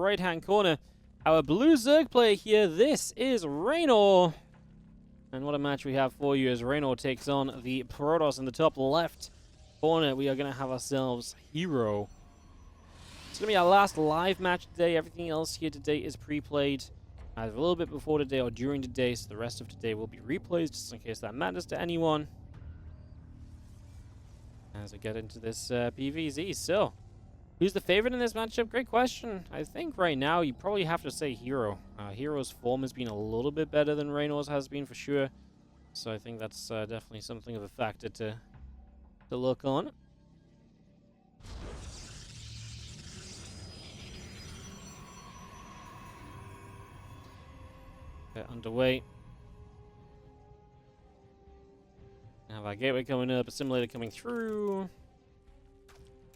right-hand corner. Our blue Zerg player here, this is Reynor. And what a match we have for you as Reynor takes on the Protoss in the top left corner. We are going to have ourselves herO. It's going to be our last live match today. Everything else here today is pre-played either a little bit before today or during today, so the rest of today will be replays just in case that matters to anyone. As we get into this PvZ. So, who's the favorite in this matchup? Great question. I think right now you probably have to say herO. herO's form has been a little bit better than Reynor's has been for sure. So I think that's definitely something of a factor to look on. Get underway. Have our gateway coming up, a simulator coming through.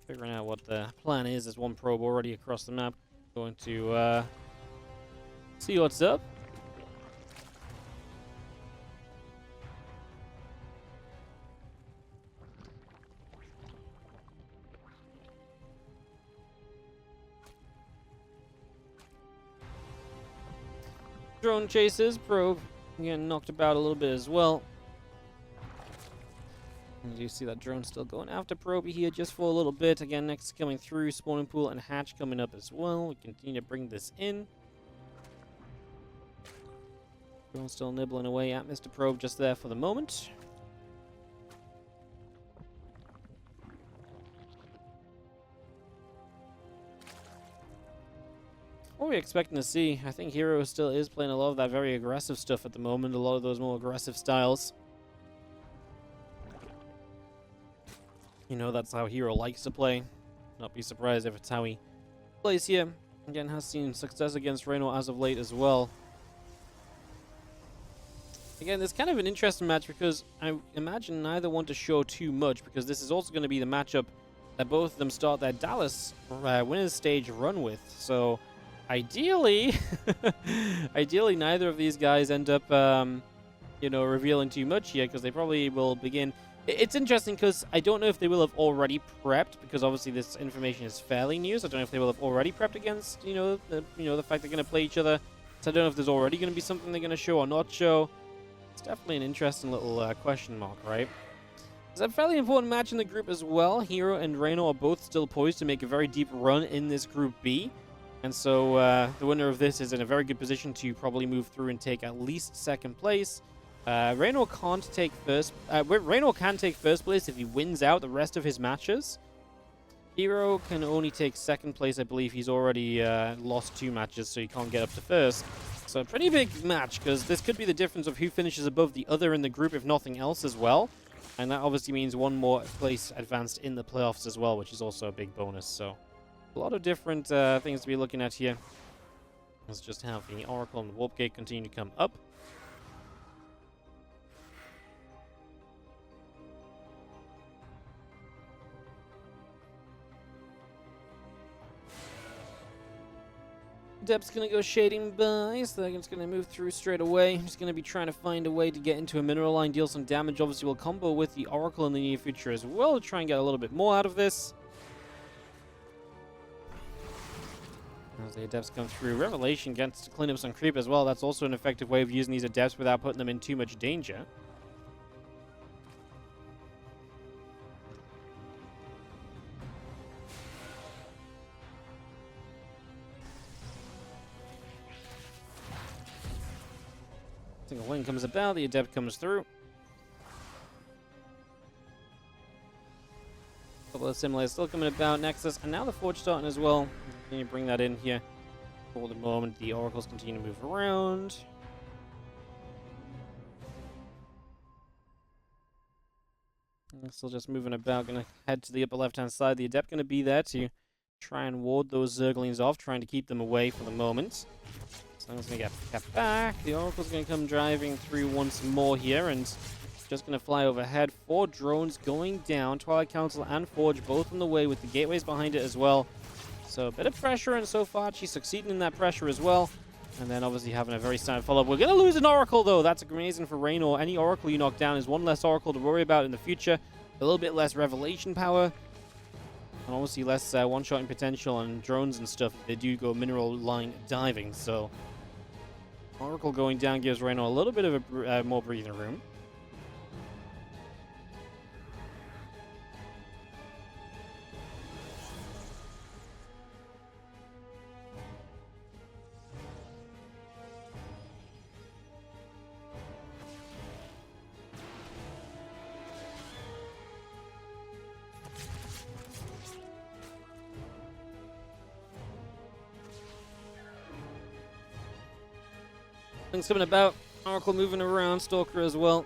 Figuring out what the plan is. There's one probe already across the map. Going to see what's up. Drone chases, probe getting knocked about a little bit as well. And you see that drone still going after probe here just for a little bit. Again, next coming through, spawning pool and hatch coming up as well. We continue to bring this in. Drone still nibbling away at Mr. Probe just there for the moment. What are we expecting to see? I think herO still is playing a lot of that very aggressive stuff at the moment. A lot of those more aggressive styles. You know, that's how herO likes to play. Not be surprised if it's how he plays here. Again, has seen success against Reynor as of late as well. Again, it's kind of an interesting match because I imagine neither want to show too much because this is also going to be the matchup that both of them start their Dallas winners stage run with. So, ideally, ideally neither of these guys end up, you know, revealing too much here because they probably will begin. It's interesting because I don't know if they will have already prepped because obviously this information is fairly new. So I don't know if they will have already prepped against, the fact they're going to play each other. So I don't know if there's already going to be something they're going to show or not show. It's definitely an interesting little question mark, right? It's a fairly important match in the group as well. herO and Reynor are both still poised to make a very deep run in this Group B. And so the winner of this is in a very good position to probably move through and take at least second place. Reynor can't take first. Reynor can take first place if he wins out the rest of his matches. herO can only take second place. I believe he's already lost 2 matches, so he can't get up to first. So a pretty big match because this could be the difference of who finishes above the other in the group, if nothing else as well. And that obviously means one more place advanced in the playoffs as well, which is also a big bonus. So a lot of different things to be looking at here. Let's just have the Oracle and the Warp Gate continue to come up. Dep's going to go shading by, so they're just going to move through straight away. Just going to be trying to find a way to get into a mineral line, deal some damage. Obviously, we'll combo with the Oracle in the near future as well to try and get a little bit more out of this. As the Adepts come through, Revelation gets to clean up some creep as well. That's also an effective way of using these Adepts without putting them in too much danger. Single wing comes about, the Adept comes through. A couple of simulators still coming about, Nexus, and now the Forge starting as well. Continue to bring that in here. For the moment, the Oracles continue to move around. Still just moving about, gonna head to the upper left-hand side. The Adept gonna be there to try and ward those Zerglings off, trying to keep them away for the moment. Someone's going to get kept back. The Oracle's going to come driving through once more here and just going to fly overhead. 4 drones going down. Twilight Council and Forge both on the way with the gateways behind it as well. So a bit of pressure, and so far she's succeeding in that pressure as well. And then obviously having a very standard follow-up. We're going to lose an Oracle though. That's amazing for Reynor. Any Oracle you knock down is one less Oracle to worry about in the future. A little bit less Revelation power. And obviously less one-shotting potential on drones and stuff. They do go mineral line diving, so Oracle going down gives Reynor a little bit of a more breathing room. Things coming about. Oracle moving around. Stalker as well.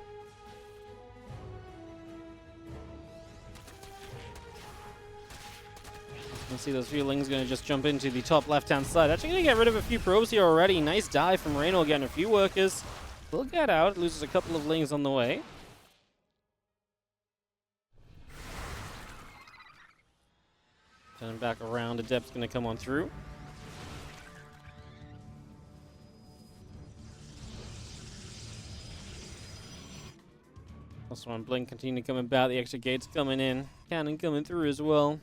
You see those few lings going to just jump into the top left-hand side. Actually going to get rid of a few probes here already. Nice dive from Reynor, getting a few workers. Will get out. Loses a couple of lings on the way. Turning back around. Adept's going to come on through. Also on Blink continue to come about. The extra gates coming in. Cannon coming through as well.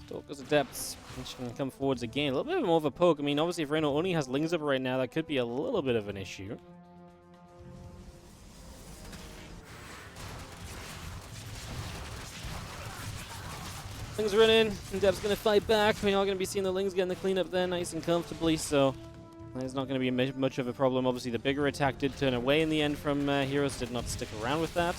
Stalker's Adepts can come forwards again. A little bit more of a poke. I mean, obviously, if Reynor only has lings up right now, that could be a little bit of an issue. Lings run in. Adept's going to fight back. We are going to be seeing the lings getting the cleanup there nice and comfortably, so there's not going to be much of a problem. Obviously, the bigger attack did turn away in the end from herO's. Did not stick around with that.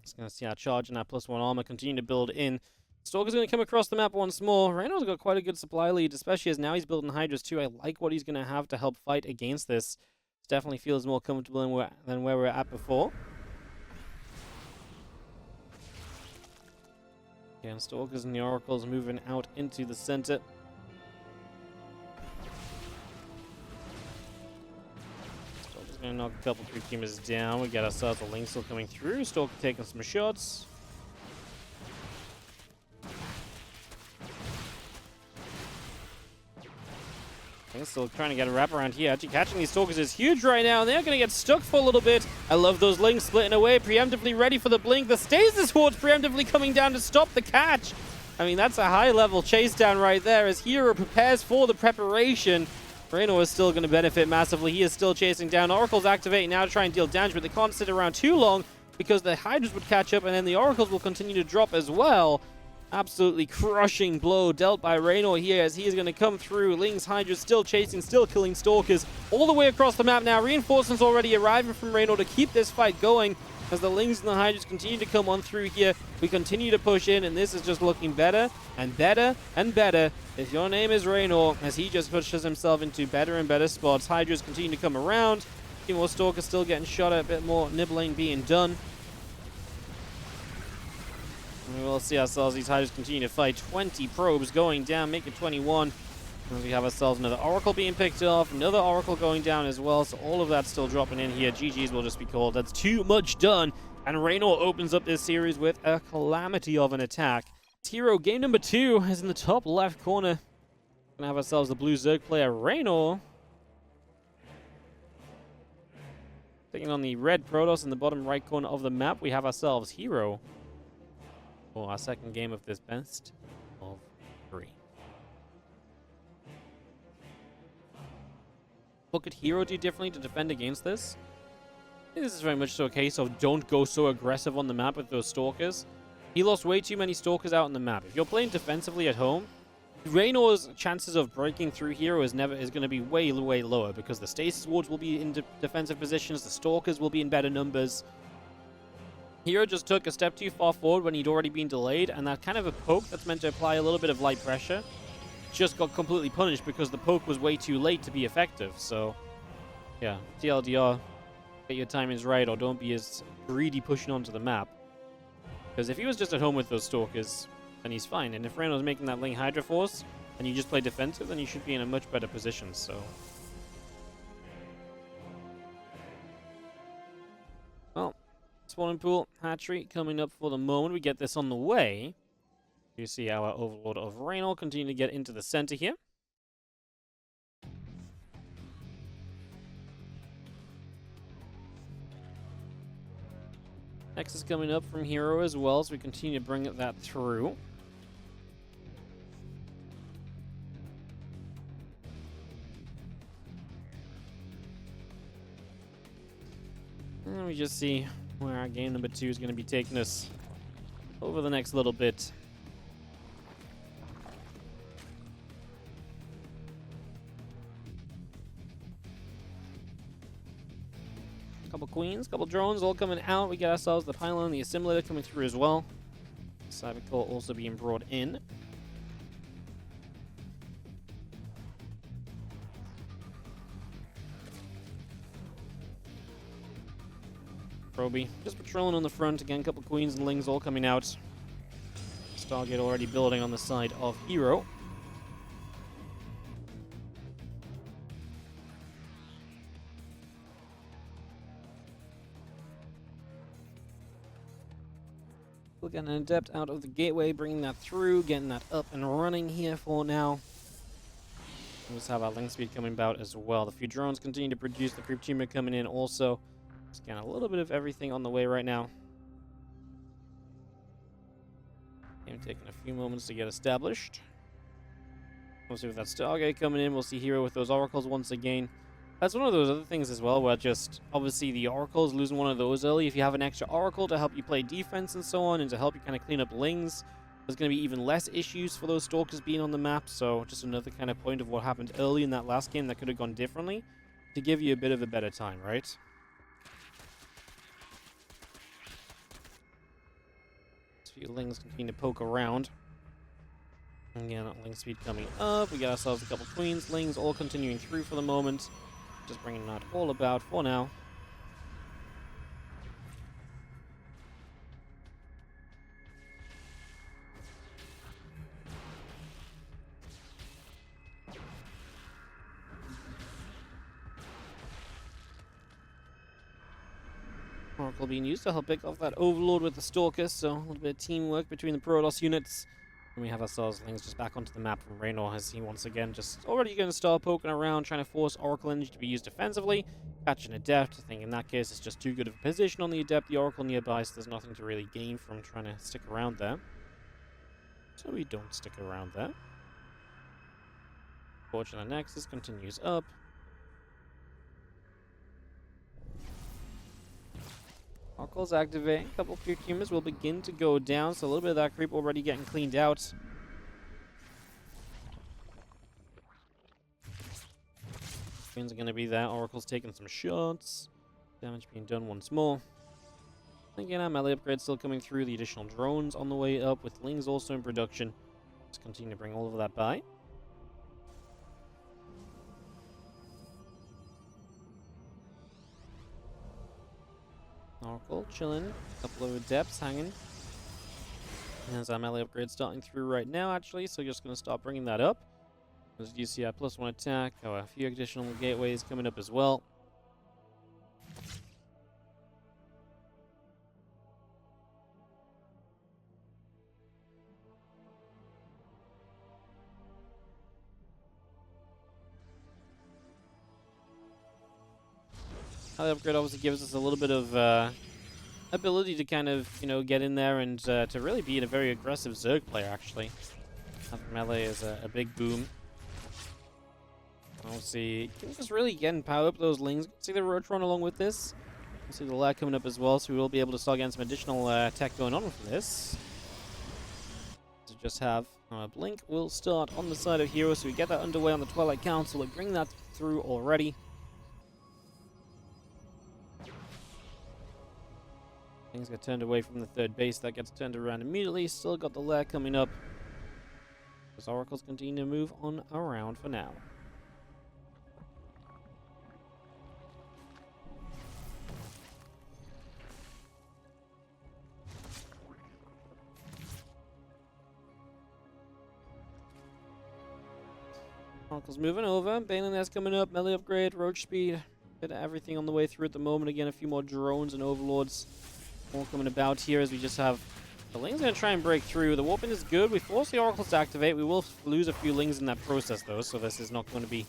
Just going to see our charge and our +1 armor continue to build in. Stalker's going to come across the map once more. Reynor's got quite a good supply lead, especially as now he's building Hydras too. I like what he's going to have to help fight against this. Definitely feels more comfortable than where we're at before. Again, Stalkers and the Oracles moving out into the center. Stalker's going to knock a couple creep teamers down. We got ourselves a link still coming through. Stalker taking some shots. Still trying to get a wrap around here. Actually catching these Stalkers is huge right now, and they're going to get stuck for a little bit. I love those lings splitting away, preemptively ready for the blink. The Stasis Ward's preemptively coming down to stop the catch. I mean, that's a high-level chase down right there as herO prepares for the preparation. Reynor is still going to benefit massively. He is still chasing down. Oracle's activating now to try and deal damage, but they can't sit around too long because the Hydras would catch up, and then the Oracles will continue to drop as well. Absolutely crushing blow dealt by Reynor here as he is going to come through. Lings, Hydra still chasing, still killing Stalkers all the way across the map now. Reinforcements already arriving from Reynor to keep this fight going as the Lings and the Hydras continue to come on through here. We continue to push in, and this is just looking better and better and better. If your name is Reynor, as he just pushes himself into better and better spots. Hydras continue to come around. A few more Stalkers still getting shot at, a bit more nibbling being done. We will see ourselves, these Hydras continue to fight. 20 probes going down, make it 21. And we have ourselves another Oracle being picked off, another Oracle going down as well, so all of that still dropping in here. GG's will just be called. That's too much done. And Reynor opens up this series with a calamity of an attack. herO, game number 2, is in the top left corner. Gonna have ourselves the blue Zerg player, Reynor. Taking on the red Protoss in the bottom right corner of the map, we have ourselves herO. For our second game of this best of 3. What could herO do differently to defend against this? I think this is very much so a case of don't go so aggressive on the map with those Stalkers. He lost way too many Stalkers out on the map. If you're playing defensively at home, Reynor's chances of breaking through herO is going to be way lower because the Stasis Wards will be in defensive positions, the Stalkers will be in better numbers. herO just took a step too far forward when he'd already been delayed, and that kind of a poke that's meant to apply a little bit of light pressure just got completely punished because the poke was way too late to be effective. So, yeah, TLDR, get your timings right, or don't be as greedy pushing onto the map. Because if he was just at home with those Stalkers, then he's fine. And if Reynor's making that Ling Hydra Force, and you just play defensive, then you should be in a much better position, so... Well, spawning pool, hatchery coming up for the moment. We get this on the way. You see our Overlord of Reynor continue to get into the center here. Next is coming up from herO as well, so we continue to bring that through. And we just see where our game number 2 is going to be taking us over the next little bit. Couple queens, couple drones all coming out. We got ourselves the pylon, the assimilator coming through as well. ZvP also being brought in. Proby just patrolling on the front. Again, a couple queens and lings all coming out. Stargate already building on the side of herO. We'll get an adept out of the gateway, bringing that through, getting that up and running here for now. We'll just have our link speed coming about as well. The few drones continue to produce, the creep tumor coming in also. Scan a little bit of everything on the way right now. Game taking a few moments to get established. We'll see with that Stargate coming in. We'll see herO with those oracles once again. That's one of those other things as well, where just obviously the oracles, losing one of those early. If you have an extra oracle to help you play defense and so on, and to help you kind of clean up lings, there's going to be even less issues for those stalkers being on the map. So just another kind of point of what happened early in that last game that could have gone differently to give you a bit of a better time, right? A few lings continue to poke around. Again, ling speed coming up. We got ourselves a couple queens, lings all continuing through for the moment. Just bringing that all about for now. Oracle being used to help pick off that Overlord with the Stalker, so a little bit of teamwork between the Protoss units. And we have ourselves lings just back onto the map from Reynor as he once again just already going to start poking around, trying to force Oracle Energy to be used defensively. Catching Adept. I think in that case it's just too good of a position on the Adept, the Oracle nearby, so there's nothing to really gain from trying to stick around there. So we don't stick around there. Fortunate Nexus continues up. Oracles activating. A couple creep tumors will begin to go down, so a little bit of that creep already getting cleaned out. Queens are going to be there. Oracle's taking some shots. Damage being done once more. Again, our melee upgrade still coming through. The additional drones on the way up, with lings also in production. Let's continue to bring all of that by. Oracle chilling, a couple of adepts hanging. There's our melee upgrade starting through right now, actually, so just going to start bringing that up. As you see, our +1 attack, a few additional gateways coming up as well. The upgrade obviously gives us a little bit of ability to kind of, get in there and to really be a very aggressive Zerg player, actually. Melee is a big boom. We'll see. Can just really get and power up those lings. See the Rotron along with this. We'll see the lag coming up as well, so we will be able to start getting some additional tech going on with this. To just have Blink will start on the side of herO, so we get that underway on the Twilight Council and bring that through already. Things get turned away from the third base. That gets turned around immediately. Still got the lair coming up. As Oracles continue to move on around for now. Oracle's moving over. Banelin's coming up. Melee upgrade. Roach speed. Bit of everything on the way through at the moment. Again, a few more drones and overlords all coming about here as we just have The Ling's going to try and break through. The Warping is good. We force the Oracles to activate. We will lose a few Lings in that process, though, so this is not going to be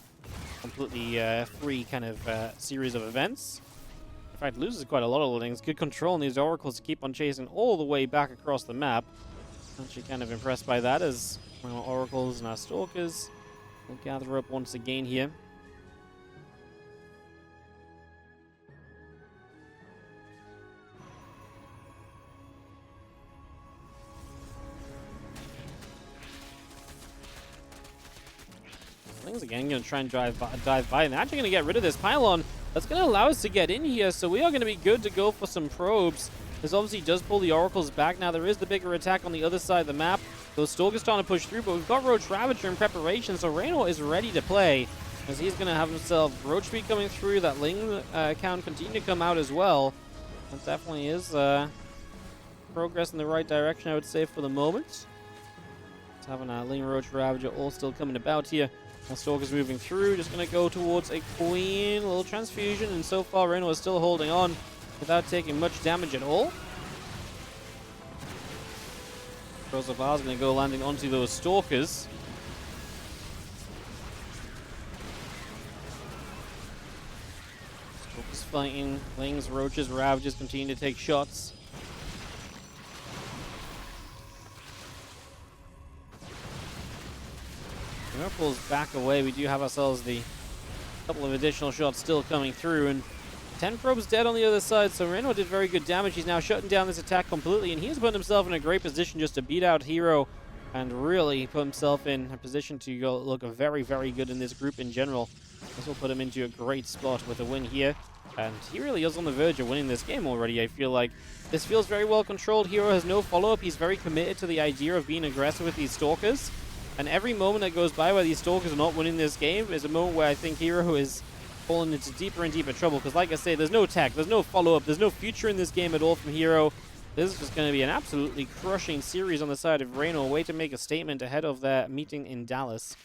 completely free kind of series of events. In fact, loses quite a lot of Lings. Good control on these Oracles to keep on chasing all the way back across the map. Actually kind of impressed by that, as our Oracles and our Stalkers will gather up once again here. Ling's again going to try and dive by, and they're actually going to get rid of this pylon. That's going to allow us to get in here, so we are going to be good to go for some probes. This obviously does pull the Oracles back. Now there is the bigger attack on the other side of the map. Those Stalkers trying to push through, but we've got Roach Ravager in preparation, so Reynor is ready to play, as he's going to have himself Roach Speed coming through. That Ling count continue to come out as well. That definitely is progress in the right direction, I would say, for the moment. It's having a Ling, Roach Ravager all still coming about here. Now Stalker's moving through, just going to go towards a Queen, a little transfusion, and so far Reynor is still holding on without taking much damage at all. Rosavar's going to go landing onto those Stalkers. Stalkers fighting, Lings, Roaches, Ravagers continue to take shots. Pulls back away. We do have ourselves the couple of additional shots still coming through, and 10 probes dead on the other side, so Reynor did very good damage. He's now shutting down this attack completely, and he's put himself in a great position just to beat out herO and really put himself in a position to go look very, very good in this group in general. This will put him into a great spot with a win here, and he really is on the verge of winning this game already. I feel like this feels very well controlled. herO has no follow-up. He's very committed to the idea of being aggressive with these Stalkers. And every moment that goes by where these Stalkers are not winning this game is a moment where I think herO is falling into deeper and deeper trouble. Because like I say, there's no tech, there's no follow-up, there's no future in this game at all from herO. This is just going to be an absolutely crushing series on the side of Reynor. Way to make a statement ahead of their meeting in Dallas.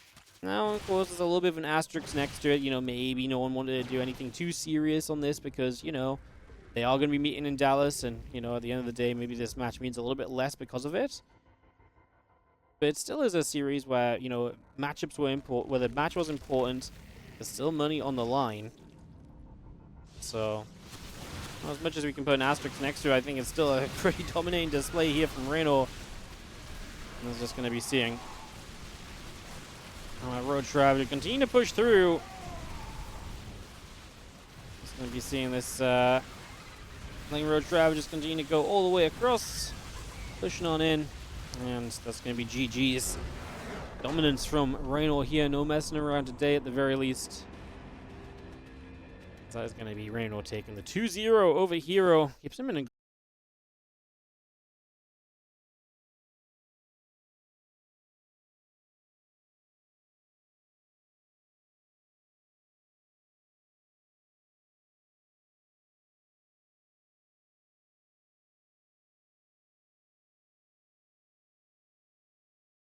Now, of course, there's a little bit of an asterisk next to it. You know, maybe no one wanted to do anything too serious on this because, you know, they are going to be meeting in Dallas. And, you know, at the end of the day, maybe this match means a little bit less because of it. But it still is a series where, you know, matchups were important, where the match was important. There's still money on the line. So, as much as we can put an asterisk next to it, I think it's still a pretty dominating display here from Reynor. And we're just going to be seeing Roach Ravager continue to push through. Just going to be seeing this Ling Roach Ravager just continue to go all the way across, pushing on in. And that's going to be GG's. Dominance from Reynor here. No messing around today at the very least. That is going to be Reynor taking the 2-0 over herO. Keeps him in a